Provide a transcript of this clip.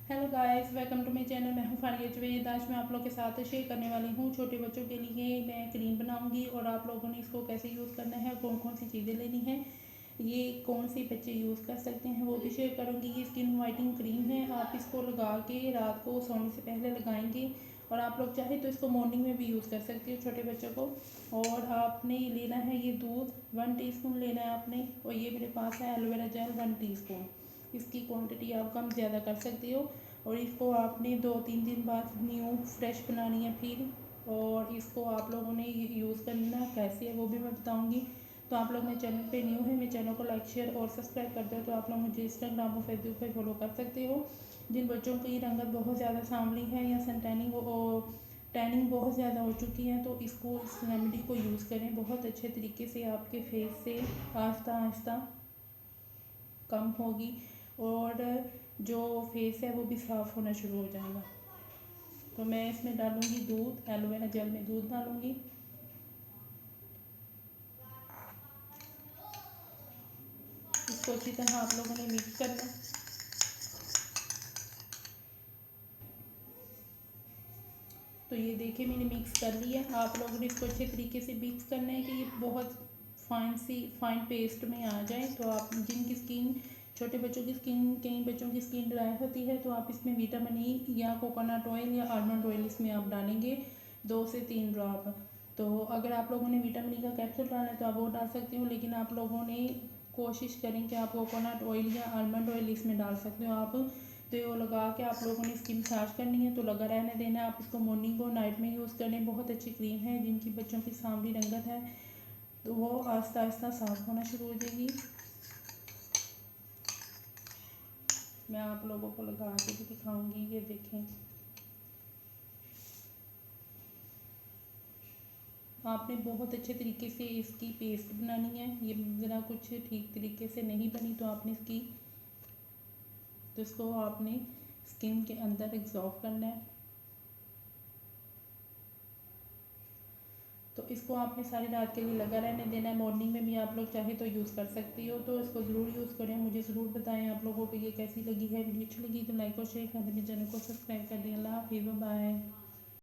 Hello guys, welcome to my channel. मैं हूं फारिया जवेद। आज मैं आप लोगों के साथ शेयर करने वाली हूं छोटे बच्चों के लिए मैं क्रीम बनाऊंगी और आप लोगों ने इसको कैसे यूज़ करना है, कौन कौन सी चीज़ें लेनी है, ये कौन से बच्चे यूज़ कर सकते हैं वो भी शेयर करूंगी। ये स्किन वाइटनिंग क्रीम है। आप इसको लगा के रात को सोने से पहले लगाएंगे और आप लोग चाहे तो इसको मॉर्निंग में भी यूज़ कर सकते हो छोटे बच्चों को। और आपने लेना है ये दूध 1 टीस्पून लेना है आपने, और ये मेरे पास है एलोवेरा जेल 1 टीस्पून। इसकी क्वांटिटी आप कम ज़्यादा कर सकते हो। और इसको आपने 2-3 दिन बाद न्यू फ्रेश बनानी है फिर। और इसको आप लोगों ने यूज़ करना कैसे है वो भी मैं बताऊंगी। तो आप लोग मेरे चैनल पे न्यू है, मेरे चैनल को लाइक शेयर और सब्सक्राइब कर दो। तो आप लोग मुझे इंस्टाग्राम और फेसबुक पे फॉलो कर सकते हो। जिन बच्चों की रंगत बहुत ज़्यादा सांवली है या सन टैनिंग और टैनिंग बहुत ज़्यादा हो चुकी है, तो इसको इस रेमेडी को यूज़ करें। बहुत अच्छे तरीके से आपके फेस से आहिस्ता आहिस्ता कम होगी और जो फेस है वो भी साफ़ होना शुरू हो जाएगा। तो मैं इसमें डालूंगी दूध, एलोवेरा जेल में दूध डालूंगी। इसको अच्छी तरह आप लोगों ने मिक्स करना। तो ये देखिए मैंने मिक्स कर लिया। आप लोगों ने इसको अच्छे तरीके से मिक्स करना है कि ये बहुत फाइन पेस्ट में आ जाए। तो आप जिनकी स्किन, छोटे बच्चों की स्किन, कई बच्चों की स्किन ड्राई होती है, तो आप इसमें विटामिन ई या कोकोनट ऑयल या आलमंड ऑयल इसमें आप डालेंगे 2 से 3 ड्रॉप। तो अगर आप लोगों ने विटामिन ई का कैप्सूल डालना है तो आप वो डाल सकते हो, लेकिन आप लोगों ने कोशिश करें कि आप कोकोनट ऑयल या आलमंड ऑयल इसमें डाल सकते हो आप। तो ये लगा के आप लोगों ने स्किन मसाज करनी है, तो लगा रहने देना है। आप इसको मॉर्निंग और नाइट में यूज़ करें। बहुत अच्छी क्रीम है। जिनकी बच्चों की सांवली रंगत है तो वो आहिस्ता आहिस्ता साफ होना शुरू हो जाएगी। मैं आप लोगों को लगा के भी दिखाऊंगी। ये देखें, आपने बहुत अच्छे तरीके से इसकी पेस्ट बनानी है। ये ज़रा कुछ ठीक तरीके से नहीं बनी तो आपने इसको आपने स्किन के अंदर एब्जॉर्ब करना है। तो इसको आपने सारी रात के लिए लगा रहने देना है। मॉर्निंग में भी आप लोग चाहे तो यूज़ कर सकती हो। तो इसको ज़रूर यूज़ करें। मुझे ज़रूर बताएं आप लोगों को ये कैसी लगी है। वीडियो अच्छी लगी तो लाइक और शेयर कर दें, चैनल को सब्सक्राइब कर दें। अल्लाह हाफिज़, बाय।